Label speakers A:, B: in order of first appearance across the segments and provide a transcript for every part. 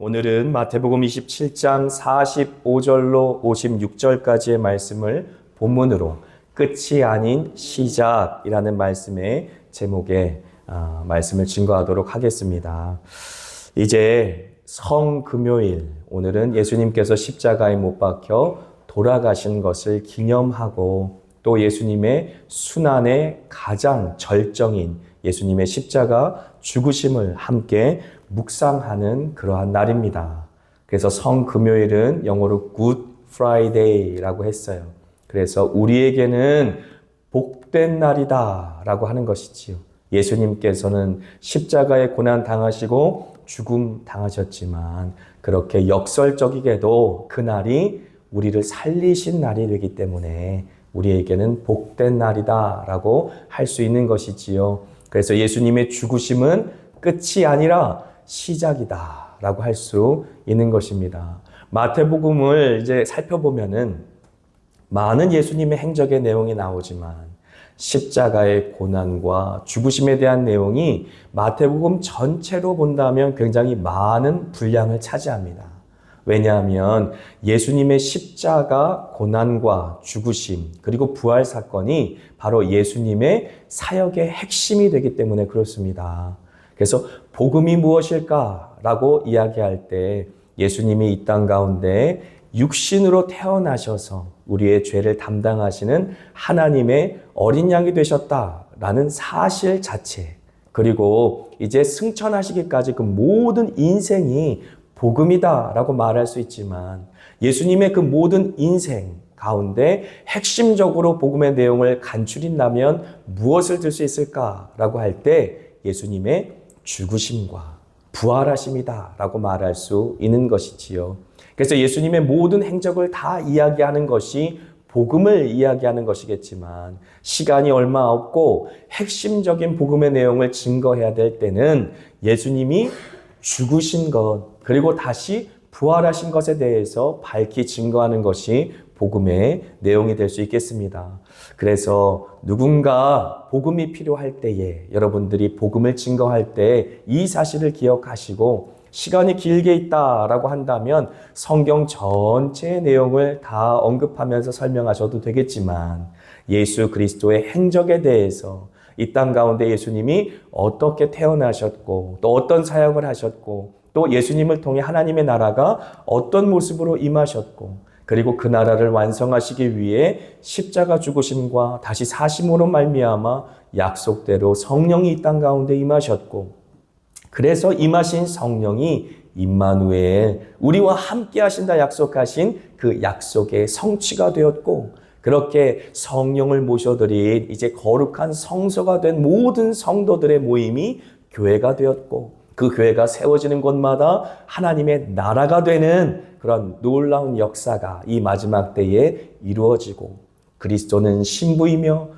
A: 오늘은 마태복음 27장 45절로 56절까지의 말씀을 본문으로 끝이 아닌 시작이라는 말씀의 제목에 말씀을 증거하도록 하겠습니다. 이제 성금요일, 오늘은 예수님께서 십자가에 못 박혀 돌아가신 것을 기념하고 또 예수님의 순환의 가장 절정인 예수님의 십자가 죽으심을 함께 묵상하는 그러한 날입니다. 그래서 성금요일은 영어로 Good Friday라고 했어요. 그래서 우리에게는 복된 날이다 라고 하는 것이지요. 예수님께서는 십자가에 고난 당하시고 죽음 당하셨지만 그렇게 역설적이게도 그날이 우리를 살리신 날이 되기 때문에 우리에게는 복된 날이다 라고 할 수 있는 것이지요. 그래서 예수님의 죽으심은 끝이 아니라 시작이다 라고 할 수 있는 것입니다. 마태복음을 이제 살펴보면은 많은 예수님의 행적의 내용이 나오지만 십자가의 고난과 죽으심에 대한 내용이 마태복음 전체로 본다면 굉장히 많은 분량을 차지합니다. 왜냐하면 예수님의 십자가 고난과 죽으심 그리고 부활 사건이 바로 예수님의 사역의 핵심이 되기 때문에 그렇습니다. 그래서 복음이 무엇일까라고 이야기할 때 예수님이 이 땅 가운데 육신으로 태어나셔서 우리의 죄를 담당하시는 하나님의 어린 양이 되셨다라는 사실 자체, 그리고 이제 승천하시기까지 그 모든 인생이 복음이다라고 말할 수 있지만 예수님의 그 모든 인생 가운데 핵심적으로 복음의 내용을 간추린다면 무엇을 들 수 있을까라고 할 때 예수님의 죽으심과 부활하심이다라고 말할 수 있는 것이지요. 그래서 예수님의 모든 행적을 다 이야기하는 것이 복음을 이야기하는 것이겠지만 시간이 얼마 없고 핵심적인 복음의 내용을 증거해야 될 때는 예수님이 죽으신 것 그리고 다시 부활하신 것에 대해서 밝히 증거하는 것이 복음의 내용이 될 수 있겠습니다. 그래서 누군가 복음이 필요할 때에 여러분들이 복음을 증거할 때 이 사실을 기억하시고 시간이 길게 있다라고 한다면 성경 전체의 내용을 다 언급하면서 설명하셔도 되겠지만 예수 그리스도의 행적에 대해서 이 땅 가운데 예수님이 어떻게 태어나셨고 또 어떤 사역을 하셨고 또 예수님을 통해 하나님의 나라가 어떤 모습으로 임하셨고 그리고 그 나라를 완성하시기 위해 십자가 죽으심과 다시 사심으로 말미암아 약속대로 성령이 이 땅 가운데 임하셨고 그래서 임하신 성령이 임마누엘 우리와 함께 하신다 약속하신 그 약속의 성취가 되었고 그렇게 성령을 모셔드린 이제 거룩한 성소가 된 모든 성도들의 모임이 교회가 되었고 그 교회가 세워지는 곳마다 하나님의 나라가 되는 그런 놀라운 역사가 이 마지막 때에 이루어지고 그리스도는 신부이며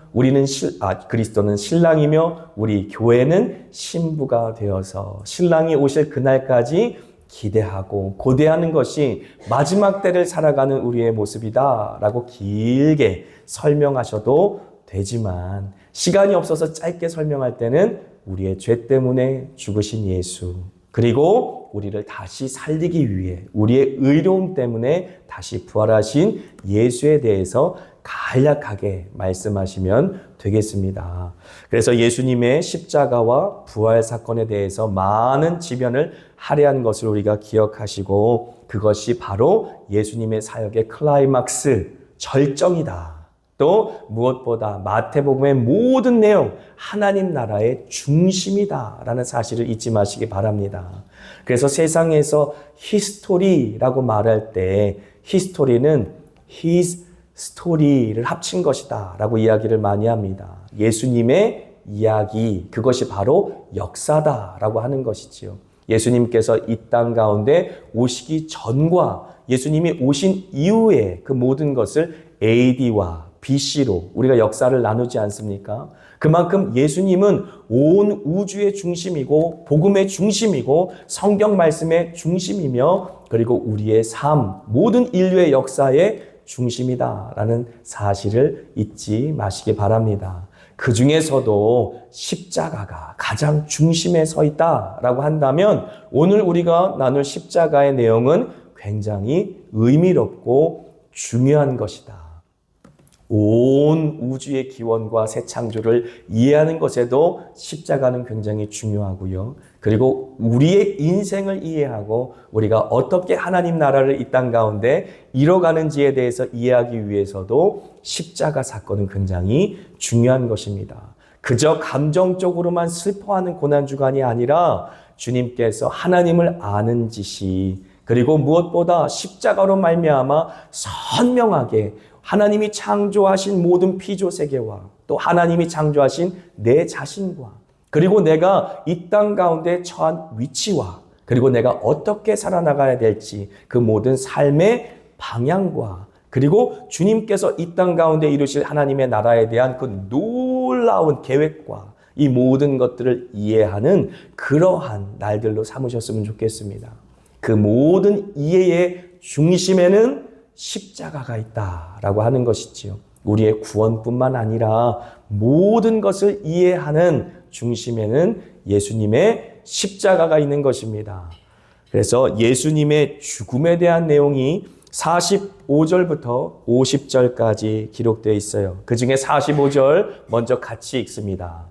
A: 그리스도는 신랑이며 우리 교회는 신부가 되어서 신랑이 오실 그날까지 기대하고 고대하는 것이 마지막 때를 살아가는 우리의 모습이다라고 길게 설명하셔도 되지만 시간이 없어서 짧게 설명할 때는 우리의 죄 때문에 죽으신 예수 그리고 우리를 다시 살리기 위해 우리의 의로움 때문에 다시 부활하신 예수에 대해서 간략하게 말씀하시면 되겠습니다. 그래서 예수님의 십자가와 부활 사건에 대해서 많은 지변을 할애한 것을 우리가 기억하시고 그것이 바로 예수님의 사역의 클라이막스, 절정이다. 또 무엇보다 마태복음의 모든 내용 하나님 나라의 중심이다라는 사실을 잊지 마시기 바랍니다. 그래서 세상에서 히스토리라고 말할 때 히스토리는 his 스토리를 합친 것이다 라고 이야기를 많이 합니다. 예수님의 이야기 그것이 바로 역사다 라고 하는 것이지요. 예수님께서 이 땅 가운데 오시기 전과 예수님이 오신 이후에 그 모든 것을 AD와 BC로 우리가 역사를 나누지 않습니까? 그만큼 예수님은 온 우주의 중심이고 복음의 중심이고 성경 말씀의 중심이며 그리고 우리의 삶, 모든 인류의 역사의 중심이다라는 사실을 잊지 마시기 바랍니다. 그 중에서도 십자가가 가장 중심에 서 있다라고 한다면 오늘 우리가 나눌 십자가의 내용은 굉장히 의미롭고 중요한 것이다. 온 우주의 기원과 새 창조를 이해하는 것에도 십자가는 굉장히 중요하고요. 그리고 우리의 인생을 이해하고 우리가 어떻게 하나님 나라를 이 땅 가운데 이뤄가는지에 대해서 이해하기 위해서도 십자가 사건은 굉장히 중요한 것입니다. 그저 감정적으로만 슬퍼하는 고난주간이 아니라 주님께서 하나님을 아는 지시, 그리고 무엇보다 십자가로 말미암아 선명하게 하나님이 창조하신 모든 피조 세계와 또 하나님이 창조하신 내 자신과 그리고 내가 이 땅 가운데 처한 위치와 그리고 내가 어떻게 살아나가야 될지 그 모든 삶의 방향과 그리고 주님께서 이 땅 가운데 이루실 하나님의 나라에 대한 그 놀라운 계획과 이 모든 것들을 이해하는 그러한 날들로 삼으셨으면 좋겠습니다. 그 모든 이해의 중심에는 십자가가 있다라고 하는 것이지요. 우리의 구원뿐만 아니라 모든 것을 이해하는 중심에는 예수님의 십자가가 있는 것입니다. 그래서 예수님의 죽음에 대한 내용이 45절부터 50절까지 기록되어 있어요. 그 중에 45절 먼저 같이 읽습니다.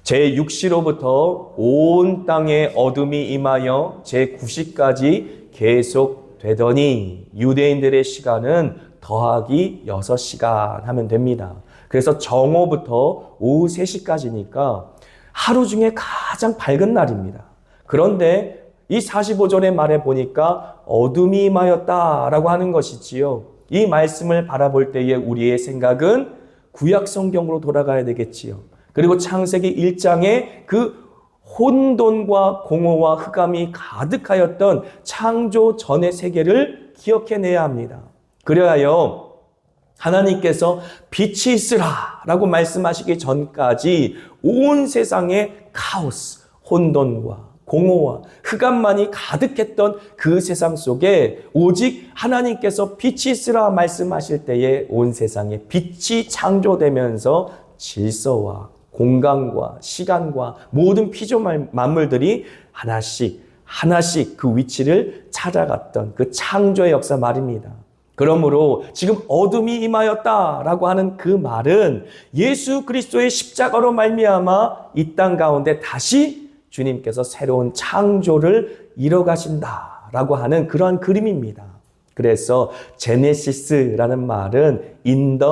A: 제6시로부터 온 땅에 어둠이 임하여 제9시까지 계속되더니 유대인들의 시간은 더하기 6시간 하면 됩니다. 그래서 정오부터 오후 3시까지니까 하루 중에 가장 밝은 날입니다. 그런데 이 45절의 말에 보니까 어둠이 임하였다라고 하는 것이지요. 이 말씀을 바라볼 때에 우리의 생각은 구약 성경으로 돌아가야 되겠지요. 그리고 창세기 1장에 그 혼돈과 공허와 흑암이 가득하였던 창조 전의 세계를 기억해내야 합니다. 그래야 하나님께서 빛이 있으라 라고 말씀하시기 전까지 온 세상에 카오스, 혼돈과 공허와 흑암만이 가득했던 그 세상 속에 오직 하나님께서 빛이 있으라 말씀하실 때에 온 세상에 빛이 창조되면서 질서와 공간과 시간과 모든 피조 만물들이 하나씩 그 위치를 찾아갔던 그 창조의 역사 말입니다. 그러므로 지금 어둠이 임하였다라고 하는 그 말은 예수 그리스도의 십자가로 말미암아 이 땅 가운데 다시 주님께서 새로운 창조를 이뤄가신다라고 하는 그러한 그림입니다. 그래서 제네시스라는 말은 in the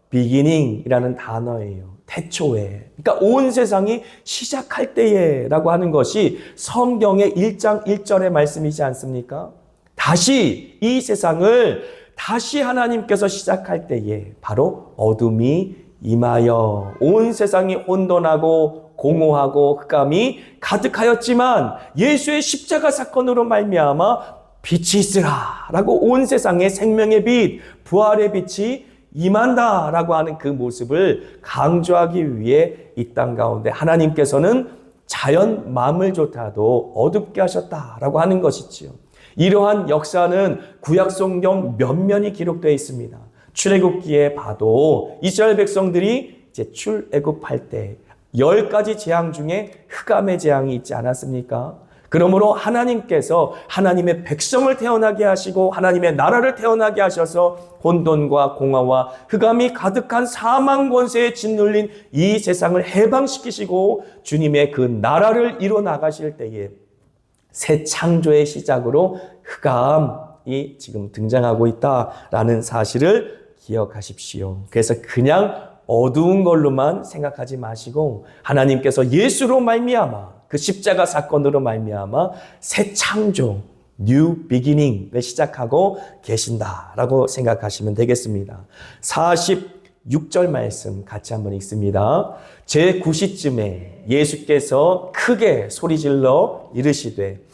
A: beginning이라는 단어예요. 태초에. 그러니까 온 세상이 시작할 때에라고 하는 것이 성경의 1장 1절의 말씀이지 않습니까? 다시 이 세상을 다시 하나님께서 시작할 때에 바로 어둠이 임하여 온 세상이 혼돈하고 공허하고 흑암이 가득하였지만 예수의 십자가 사건으로 말미암아 빛이 있으라라고 온 세상에 생명의 빛, 부활의 빛이 임한다라고 하는 그 모습을 강조하기 위해 이 땅 가운데 하나님께서는 자연 만물조차도 어둡게 하셨다라고 하는 것이지요. 이러한 역사는 구약 성경 몇면이 기록되어 있습니다. 출애굽기에 봐도 이스라엘 백성들이 이제 출애굽할 때 10가지 재앙 중에 흑암의 재앙이 있지 않았습니까? 그러므로 하나님께서 하나님의 백성을 태어나게 하시고 하나님의 나라를 태어나게 하셔서 혼돈과 공허와 흑암이 가득한 사망 권세에 짓눌린 이 세상을 해방시키시고 주님의 그 나라를 이뤄 나가실 때에 새 창조의 시작으로 흑암이 지금 등장하고 있다라는 사실을 기억하십시오. 그래서 그냥 어두운 걸로만 생각하지 마시고 하나님께서 예수로 말미암아 그 십자가 사건으로 말미암아 새 창조, new beginning을 시작하고 계신다라고 생각하시면 되겠습니다. 46절 말씀 같이 한번 읽습니다. 제9시쯤에 예수께서 크게 소리질러 이르시되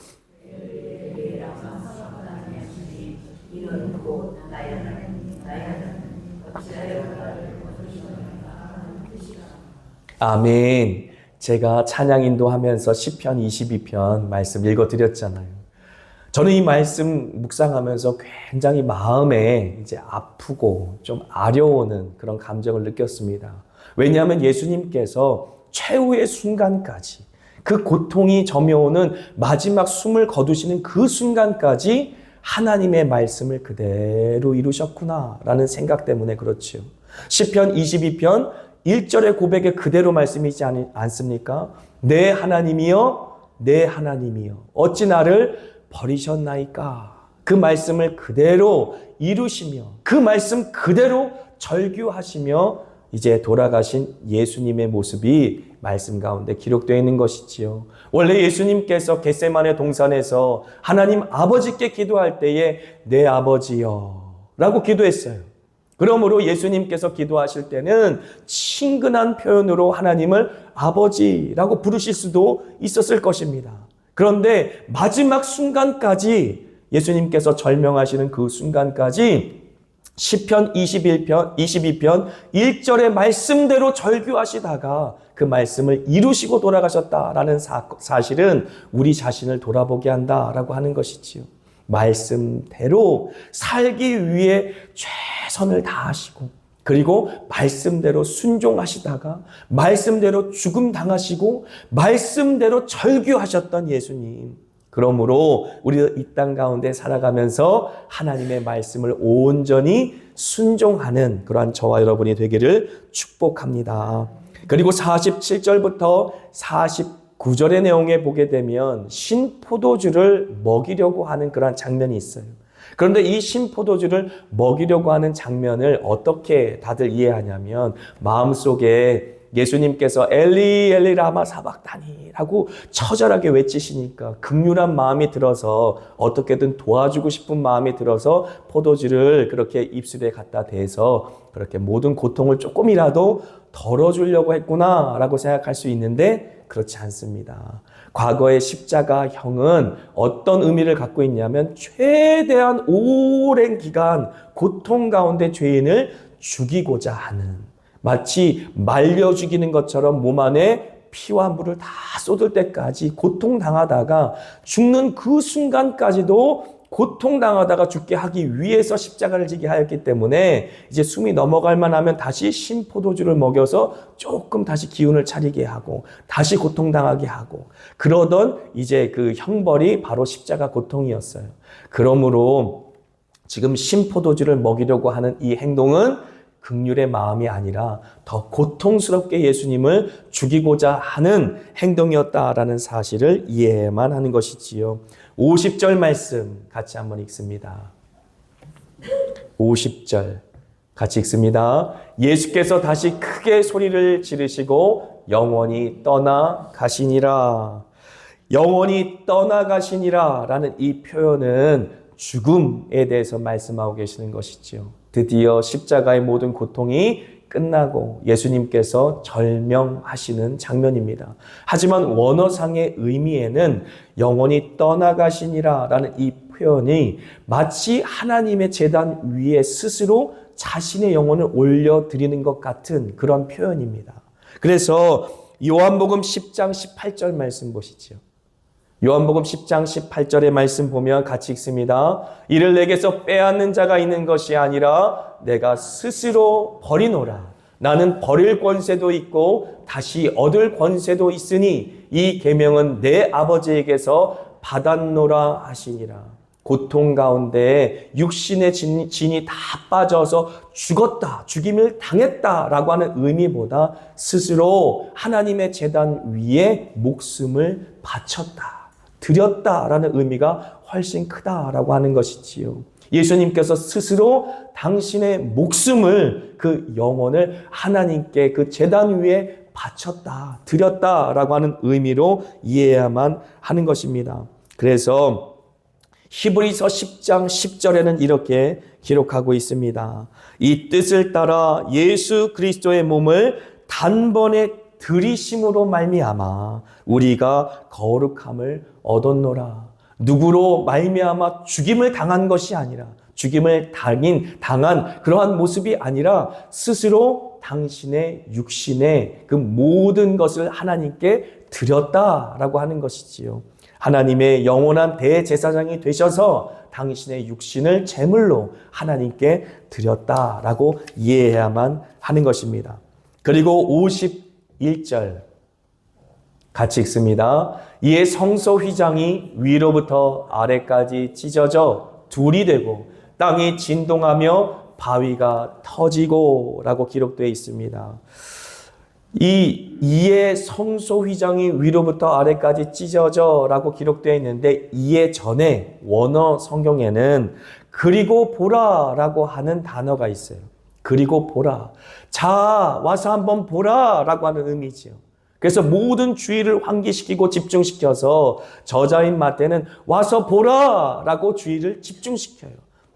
A: 아멘. 제가 찬양 인도하면서 시편 22편 말씀 읽어드렸잖아요. 저는 이 말씀 묵상하면서 굉장히 마음에 이제 아프고 좀 아려오는 그런 감정을 느꼈습니다. 왜냐하면 예수님께서 최후의 순간까지 그 고통이 점여오는 마지막 숨을 거두시는 그 순간까지 하나님의 말씀을 그대로 이루셨구나라는 생각 때문에 그렇지요. 시편 22편 1절의 고백에 그대로 말씀이지 않습니까? 내 하나님이여, 내 하나님이여, 어찌 나를 버리셨나이까? 그 말씀을 그대로 이루시며 그 말씀 그대로 절규하시며 이제 돌아가신 예수님의 모습이 말씀 가운데 기록되어 있는 것이지요. 원래 예수님께서 겟세마네 동산에서 하나님 아버지께 기도할 때에 내 아버지여 라고 기도했어요. 그러므로 예수님께서 기도하실 때는 친근한 표현으로 하나님을 아버지라고 부르실 수도 있었을 것입니다. 그런데 마지막 순간까지 예수님께서 절명하시는 그 순간까지 시편 22편 1절의 말씀대로 절규하시다가 그 말씀을 이루시고 돌아가셨다라는 사실은 우리 자신을 돌아보게 한다라고 하는 것이지요. 말씀대로 살기 위해 최선을 다하시고 그리고 말씀대로 순종하시다가 말씀대로 죽음 당하시고 말씀대로 절규하셨던 예수님. 그러므로 우리도 이 땅 가운데 살아가면서 하나님의 말씀을 온전히 순종하는 그러한 저와 여러분이 되기를 축복합니다. 그리고 47절부터 49절의 내용에 보게 되면 신포도주를 먹이려고 하는 그러한 장면이 있어요. 그런데 이 신포도주를 먹이려고 하는 장면을 어떻게 다들 이해하냐면 마음속에 예수님께서 엘리 엘리 라마 사박다니라고 처절하게 외치시니까 극률한 마음이 들어서 어떻게든 도와주고 싶은 마음이 들어서 포도주를 그렇게 입술에 갖다 대서 그렇게 모든 고통을 조금이라도 덜어주려고 했구나라고 생각할 수 있는데 그렇지 않습니다. 과거의 십자가형은 어떤 의미를 갖고 있냐면 최대한 오랜 기간 고통 가운데 죄인을 죽이고자 하는 마치 말려 죽이는 것처럼 몸 안에 피와 물을 다 쏟을 때까지 고통당하다가 죽는 그 순간까지도 고통당하다가 죽게 하기 위해서 십자가를 지게 하였기 때문에 이제 숨이 넘어갈 만하면 다시 신포도주를 먹여서 조금 다시 기운을 차리게 하고 다시 고통당하게 하고 그러던 이제 그 형벌이 바로 십자가 고통이었어요. 그러므로 지금 신포도주를 먹이려고 하는 이 행동은 긍휼의 마음이 아니라 더 고통스럽게 예수님을 죽이고자 하는 행동이었다라는 사실을 이해해야만 하는 것이지요. 50절 말씀 같이 한번 읽습니다. 50절 같이 읽습니다. 예수께서 다시 크게 소리를 지르시고 영원히 떠나가시니라. 영원히 떠나가시니라 라는 이 표현은 죽음에 대해서 말씀하고 계시는 것이지요. 드디어 십자가의 모든 고통이 끝나고 예수님께서 절명하시는 장면입니다. 하지만 원어상의 의미에는 영원히 떠나가시니라 라는 이 표현이 마치 하나님의 제단 위에 스스로 자신의 영혼을 올려드리는 것 같은 그런 표현입니다. 그래서 요한복음 10장 18절 말씀 보시죠. 요한복음 10장 18절의 말씀 보면 같이 읽습니다. 이를 내게서 빼앗는 자가 있는 것이 아니라 내가 스스로 버리노라. 나는 버릴 권세도 있고 다시 얻을 권세도 있으니 이 계명은 내 아버지에게서 받았노라 하시니라. 고통 가운데 육신의 진이 다 빠져서 죽었다, 죽임을 당했다라고 하는 의미보다 스스로 하나님의 제단 위에 목숨을 바쳤다. 드렸다라는 의미가 훨씬 크다라고 하는 것이지요. 예수님께서 스스로 당신의 목숨을 그 영혼을 하나님께 그 제단 위에 바쳤다, 드렸다라고 하는 의미로 이해해야만 하는 것입니다. 그래서 히브리서 10장 10절에는 이렇게 기록하고 있습니다. 이 뜻을 따라 예수 그리스도의 몸을 단번에 들이심으로 말미암아 우리가 거룩함을 얻었노라. 누구로 말미암아 죽임을 당한 것이 아니라 죽임을 당한 그러한 모습이 아니라 스스로 당신의 육신의 그 모든 것을 하나님께 드렸다라고 하는 것이지요. 하나님의 영원한 대제사장이 되셔서 당신의 육신을 제물로 하나님께 드렸다라고 이해해야만 하는 것입니다. 그리고 51절 같이 읽습니다. 이에 성소 휘장이 위로부터 아래까지 찢어져 둘이 되고 땅이 진동하며 바위가 터지고 라고 기록되어 있습니다. 이에 성소 휘장이 위로부터 아래까지 찢어져 라고 기록되어 있는데 이에 전에 원어 성경에는 그리고 보라 라고 하는 단어가 있어요. 그리고 보라. 자, 와서 한번 보라 라고 하는 의미지요. 그래서 모든 주의를 환기시키고 집중시켜서 저자인 마태는 와서 보라 라고 주의를 집중시켜요.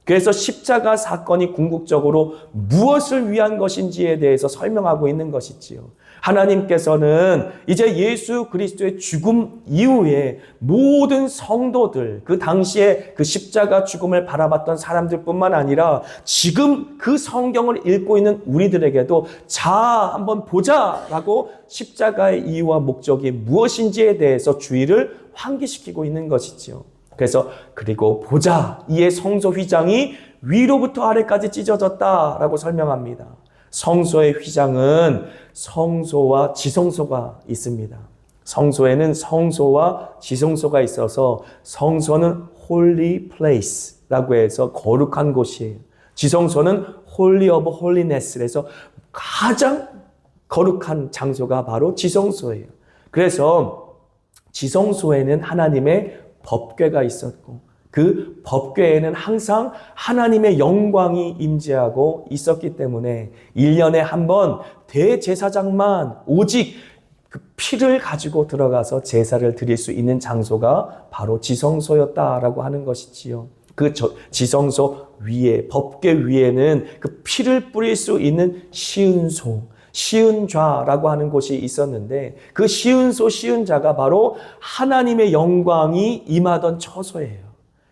A: 그래서 십자가 사건이 궁극적으로 무엇을 위한 것인지에 대해서 설명하고 있는 것이지요. 하나님께서는 이제 예수 그리스도의 죽음 이후에 모든 성도들, 그 당시에 그 십자가 죽음을 바라봤던 사람들뿐만 아니라 지금 그 성경을 읽고 있는 우리들에게도 자, 한번 보자라고 십자가의 이유와 목적이 무엇인지에 대해서 주의를 환기시키고 있는 것이지요. 그래서 그리고 보자, 이에 성소 휘장이 위로부터 아래까지 찢어졌다라고 설명합니다. 성소의 휘장은 성소와 지성소가 있습니다. 성소에는 성소와 지성소가 있어서 성소는 holy place라고 해서 거룩한 곳이에요. 지성소는 holy of holiness에서 가장 거룩한 장소가 바로 지성소예요. 그래서 지성소에는 하나님의 법궤가 있었고 그 법궤에는 항상 하나님의 영광이 임재하고 있었기 때문에 1년에 한 번 대제사장만 오직 그 피를 가지고 들어가서 제사를 드릴 수 있는 장소가 바로 지성소였다라고 하는 것이지요. 그 지성소 위에, 법궤 위에는 그 피를 뿌릴 수 있는 시은소, 시은좌라고 하는 곳이 있었는데 그 시은소, 시은좌가 바로 하나님의 영광이 임하던 처소예요.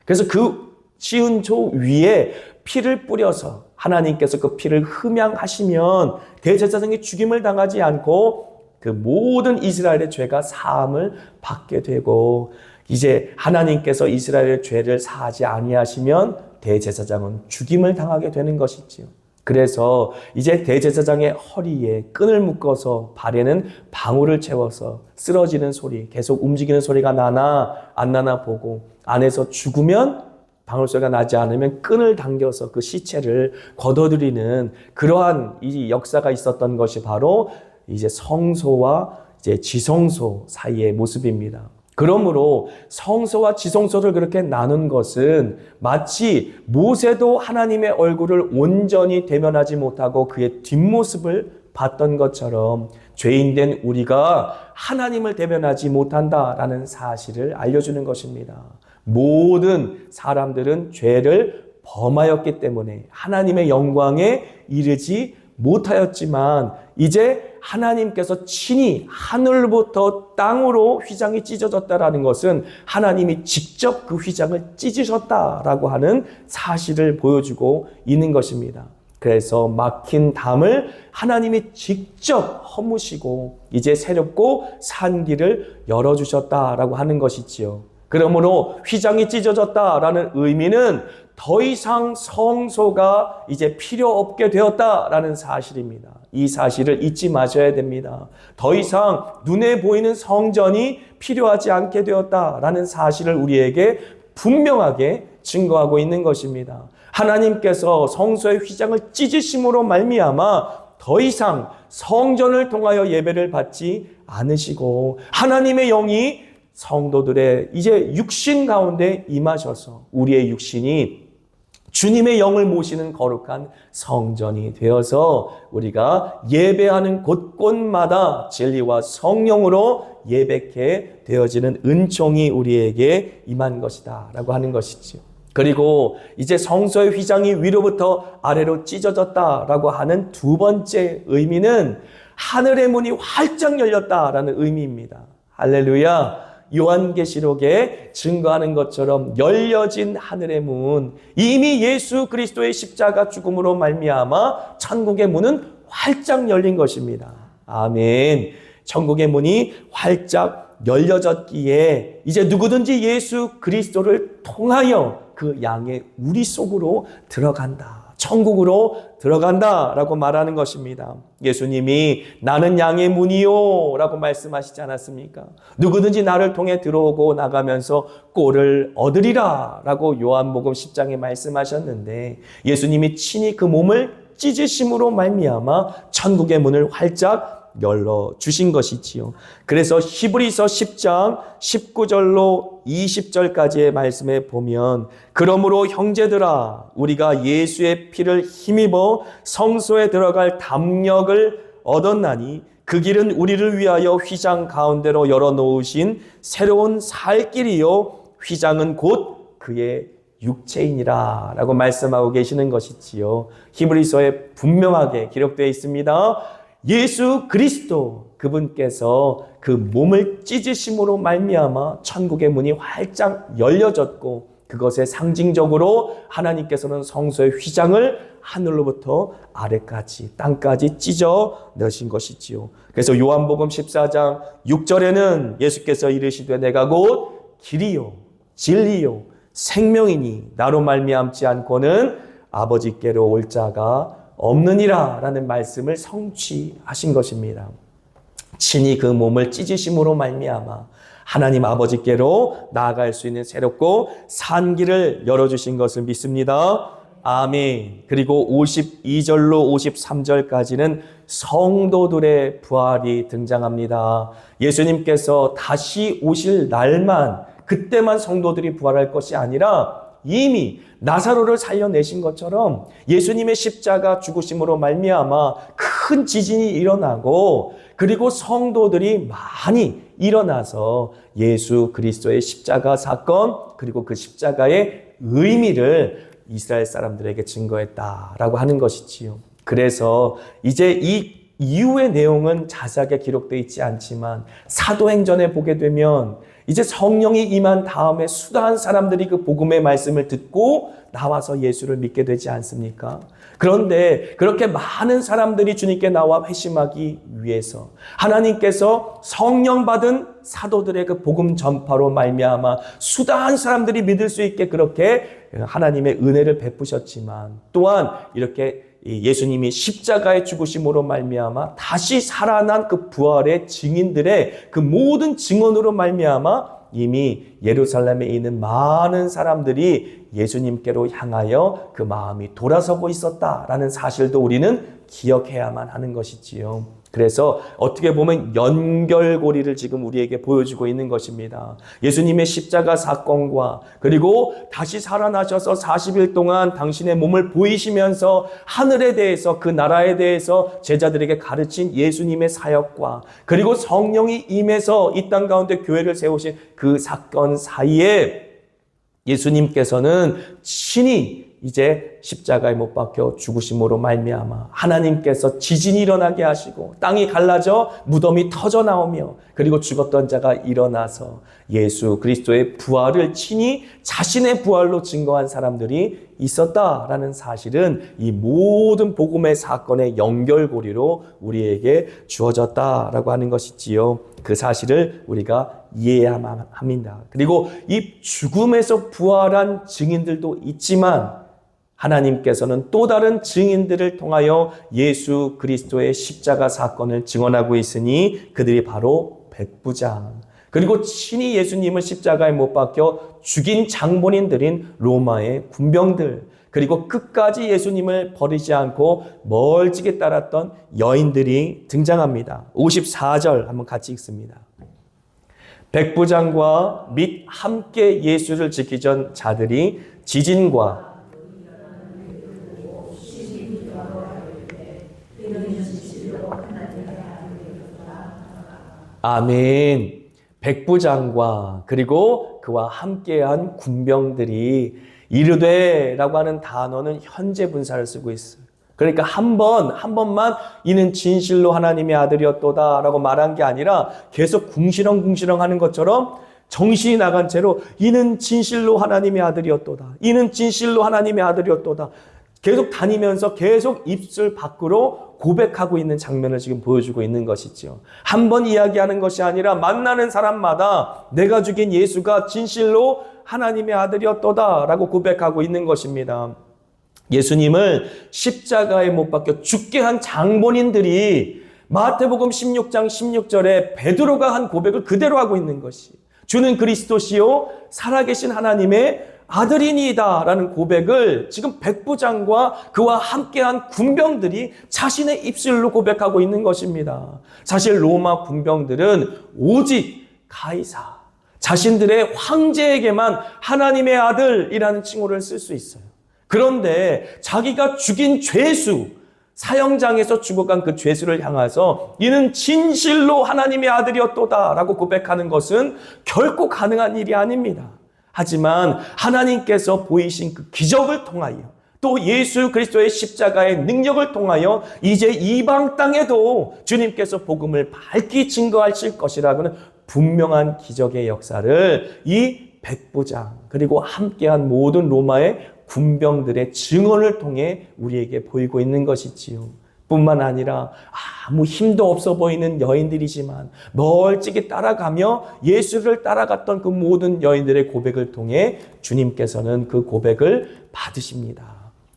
A: 그래서 그 시은소 위에 피를 뿌려서 하나님께서 그 피를 흠양하시면 대제사장이 죽임을 당하지 않고 그 모든 이스라엘의 죄가 사함을 받게 되고 이제 하나님께서 이스라엘의 죄를 사하지 아니하시면 대제사장은 죽임을 당하게 되는 것이지요. 그래서 이제 대제사장의 허리에 끈을 묶어서 발에는 방울을 채워서 쓰러지는 소리, 계속 움직이는 소리가 나나 안 나나 보고 안에서 죽으면 방울 소리가 나지 않으면 끈을 당겨서 그 시체를 걷어들이는 그러한 이 역사가 있었던 것이 바로 이제 성소와 이제 지성소 사이의 모습입니다. 그러므로 성소와 지성소를 그렇게 나눈 것은 마치 모세도 하나님의 얼굴을 온전히 대면하지 못하고 그의 뒷모습을 봤던 것처럼 죄인된 우리가 하나님을 대면하지 못한다라는 사실을 알려주는 것입니다. 모든 사람들은 죄를 범하였기 때문에 하나님의 영광에 이르지 못하였지만 이제 하나님께서 친히 하늘부터 땅으로 휘장이 찢어졌다라는 것은 하나님이 직접 그 휘장을 찢으셨다라고 하는 사실을 보여주고 있는 것입니다. 그래서 막힌 담을 하나님이 직접 허무시고 이제 새롭고 산 길을 열어주셨다라고 하는 것이지요. 그러므로 휘장이 찢어졌다라는 의미는 더 이상 성소가 이제 필요 없게 되었다라는 사실입니다. 이 사실을 잊지 마셔야 됩니다. 더 이상 눈에 보이는 성전이 필요하지 않게 되었다라는 사실을 우리에게 분명하게 증거하고 있는 것입니다. 하나님께서 성소의 휘장을 찢으심으로 말미암아 더 이상 성전을 통하여 예배를 받지 않으시고 하나님의 영이 성도들의 이제 육신 가운데 임하셔서 우리의 육신이 주님의 영을 모시는 거룩한 성전이 되어서 우리가 예배하는 곳곳마다 진리와 성령으로 예배케 되어지는 은총이 우리에게 임한 것이다 라고 하는 것이죠. 그리고 이제 성소의 휘장이 위로부터 아래로 찢어졌다라고 하는 두 번째 의미는 하늘의 문이 활짝 열렸다라는 의미입니다. 할렐루야. 요한계시록에 증거하는 것처럼 열려진 하늘의 문, 이미 예수 그리스도의 십자가 죽음으로 말미암아 천국의 문은 활짝 열린 것입니다. 아멘. 천국의 문이 활짝 열려졌기에 이제 누구든지 예수 그리스도를 통하여 그 양의 우리 속으로 들어간다. 천국으로 들어간다라고 말하는 것입니다. 예수님이 나는 양의 문이요 라고 말씀하시지 않았습니까? 누구든지 나를 통해 들어오고 나가면서 꼴을 얻으리라 라고 요한복음 10장에 말씀하셨는데, 예수님이 친히 그 몸을 찢으심으로 말미암아 천국의 문을 활짝 열어주신 것이지요. 그래서 히브리서 10장 19절로 20절까지의 말씀에 보면, 그러므로 형제들아 우리가 예수의 피를 힘입어 성소에 들어갈 담력을 얻었나니 그 길은 우리를 위하여 휘장 가운데로 열어놓으신 새로운 살 길이요 휘장은 곧 그의 육체이니라 라고 말씀하고 계시는 것이지요. 히브리서에 분명하게 기록되어 있습니다. 예수 그리스도 그분께서 그 몸을 찢으심으로 말미암아 천국의 문이 활짝 열려졌고, 그것의 상징적으로 하나님께서는 성소의 휘장을 하늘로부터 아래까지 땅까지 찢어 넣으신 것이지요. 그래서 요한복음 14장 6절에는 예수께서 이르시되 내가 곧 길이요 진리요 생명이니 나로 말미암지 않고는 아버지께로 올 자가 없느니라 라는 말씀을 성취하신 것입니다. 친히 그 몸을 찢으심으로 말미암아 하나님 아버지께로 나아갈 수 있는 새롭고 산 길을 열어주신 것을 믿습니다. 아멘. 그리고 52절로 53절까지는 성도들의 부활이 등장합니다. 예수님께서 다시 오실 날만, 그때만 성도들이 부활할 것이 아니라 이미 나사로를 살려내신 것처럼 예수님의 십자가 죽으심으로 말미암아 큰 지진이 일어나고, 그리고 성도들이 많이 일어나서 예수 그리스도의 십자가 사건, 그리고 그 십자가의 의미를 이스라엘 사람들에게 증거했다라고 하는 것이지요. 그래서 이제 이 이후의 내용은 자세하게 기록되어 있지 않지만 사도행전에 보게 되면 이제 성령이 임한 다음에 수다한 사람들이 그 복음의 말씀을 듣고 나와서 예수를 믿게 되지 않습니까? 그런데 그렇게 많은 사람들이 주님께 나와 회심하기 위해서 하나님께서 성령 받은 사도들의 그 복음 전파로 말미암아 수다한 사람들이 믿을 수 있게 그렇게 하나님의 은혜를 베푸셨지만, 또한 이렇게 예수님이 십자가의 죽으심으로 말미암아 다시 살아난 그 부활의 증인들의 그 모든 증언으로 말미암아 이미 예루살렘에 있는 많은 사람들이 예수님께로 향하여 그 마음이 돌아서고 있었다라는 사실도 우리는 기억해야만 하는 것이지요. 그래서 어떻게 보면 연결고리를 지금 우리에게 보여주고 있는 것입니다. 예수님의 십자가 사건과 그리고 다시 살아나셔서 40일 동안 당신의 몸을 보이시면서 하늘에 대해서, 그 나라에 대해서 제자들에게 가르친 예수님의 사역과, 그리고 성령이 임해서 이 땅 가운데 교회를 세우신 그 사건 사이에 예수님께서는 친히 이제 십자가에 못 박혀 죽으심으로 말미암아 하나님께서 지진이 일어나게 하시고 땅이 갈라져 무덤이 터져 나오며, 그리고 죽었던 자가 일어나서 예수 그리스도의 부활을 친히 자신의 부활로 증거한 사람들이 있었다라는 사실은 이 모든 복음의 사건의 연결고리로 우리에게 주어졌다라고 하는 것이지요. 그 사실을 우리가 이해해야만 합니다. 그리고 이 죽음에서 부활한 증인들도 있지만 하나님께서는 또 다른 증인들을 통하여 예수 그리스도의 십자가 사건을 증언하고 있으니 그들이 바로 백부장, 그리고 친히 예수님을 십자가에 못 박혀 죽인 장본인들인 로마의 군병들, 그리고 끝까지 예수님을 버리지 않고 멀찍이 따랐던 여인들이 등장합니다. 54절 한번 같이 읽습니다. 백부장과 및 함께 예수를 지키던 자들이 지진과 아멘. 백부장과 그리고 그와 함께한 군병들이 이르되라고 하는 단어는 현재 분사를 쓰고 있어요. 그러니까 한 번만 이는 진실로 하나님의 아들이었도다 라고 말한 게 아니라 계속 궁시렁궁시렁 하는 것처럼 정신이 나간 채로 이는 진실로 하나님의 아들이었도다, 이는 진실로 하나님의 아들이었도다 계속 다니면서 계속 입술 밖으로 고백하고 있는 장면을 지금 보여주고 있는 것이죠. 한 번 이야기하는 것이 아니라 만나는 사람마다 내가 죽인 예수가 진실로 하나님의 아들이었도다 라고 고백하고 있는 것입니다. 예수님을 십자가에 못 박혀 죽게 한 장본인들이 마태복음 16장 16절에 베드로가 한 고백을 그대로 하고 있는 것이, 주는 그리스도시요 살아계신 하나님의 아들이니이다 라는 고백을 지금 백부장과 그와 함께한 군병들이 자신의 입술로 고백하고 있는 것입니다. 사실 로마 군병들은 오직 가이사, 자신들의 황제에게만 하나님의 아들이라는 칭호를 쓸 수 있어요. 그런데 자기가 죽인 죄수, 사형장에서 죽어간 그 죄수를 향해서 이는 진실로 하나님의 아들이었도다 라고 고백하는 것은 결코 가능한 일이 아닙니다. 하지만 하나님께서 보이신 그 기적을 통하여, 또 예수 그리스도의 십자가의 능력을 통하여 이제 이방 땅에도 주님께서 복음을 밝히 증거하실 것이라고는 분명한 기적의 역사를 이 백부장 그리고 함께한 모든 로마의 군병들의 증언을 통해 우리에게 보이고 있는 것이지요. 뿐만 아니라 아무 힘도 없어 보이는 여인들이지만 멀찍이 따라가며 예수를 따라갔던 그 모든 여인들의 고백을 통해 주님께서는 그 고백을 받으십니다.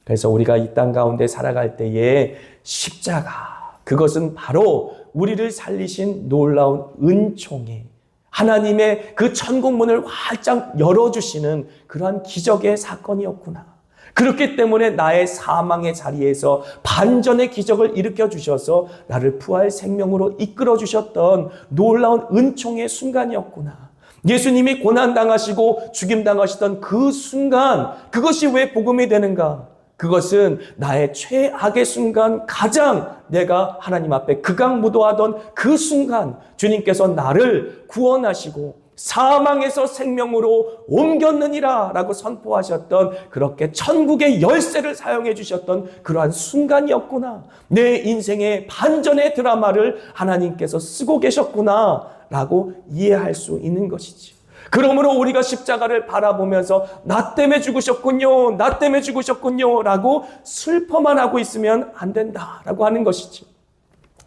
A: 그래서 우리가 이 땅 가운데 살아갈 때에 십자가, 그것은 바로 우리를 살리신 놀라운 은총에 하나님의 그 천국문을 활짝 열어주시는 그러한 기적의 사건이었구나. 그렇기 때문에 나의 사망의 자리에서 반전의 기적을 일으켜 주셔서 나를 부활 생명으로 이끌어 주셨던 놀라운 은총의 순간이었구나. 예수님이 고난당하시고 죽임당하시던 그 순간, 그것이 왜 복음이 되는가? 그것은 나의 최악의 순간, 가장 내가 하나님 앞에 극악무도하던 그 순간 주님께서 나를 구원하시고 사망에서 생명으로 옮겼느니라 라고 선포하셨던, 그렇게 천국의 열쇠를 사용해 주셨던 그러한 순간이었구나. 내 인생의 반전의 드라마를 하나님께서 쓰고 계셨구나 라고 이해할 수 있는 것이지. 그러므로 우리가 십자가를 바라보면서 나 때문에 죽으셨군요, 나 때문에 죽으셨군요 라고 슬퍼만 하고 있으면 안 된다라고 하는 것이지.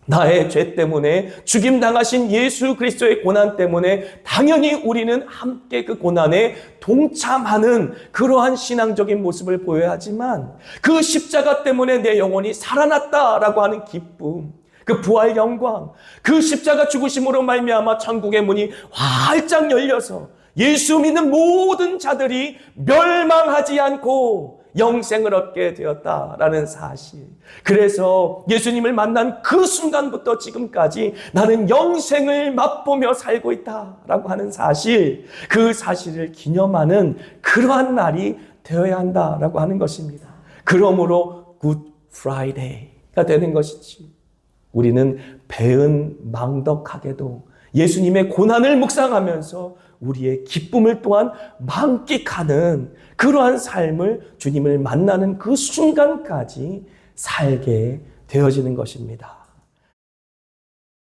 A: 나의 죄 때문에 죽임당하신 예수 그리스도의 고난 때문에 당연히 우리는 함께 그 고난에 동참하는 그러한 신앙적인 모습을 보여야 하지만, 그 십자가 때문에 내 영혼이 살아났다라고 하는 기쁨, 그 부활 영광, 그 십자가 죽으심으로 말미암아 천국의 문이 활짝 열려서 예수 믿는 모든 자들이 멸망하지 않고 영생을 얻게 되었다라는 사실. 그래서 예수님을 만난 그 순간부터 지금까지 나는 영생을 맛보며 살고 있다라고 하는 사실, 그 사실을 기념하는 그러한 날이 되어야 한다라고 하는 것입니다. 그러므로 굿 프라이데이가 되는 것이지. 우리는 배은 망덕하게도 예수님의 고난을 묵상하면서 우리의 기쁨을 또한 만끽하는 그러한 삶을, 주님을 만나는 그 순간까지 살게 되어지는 것입니다.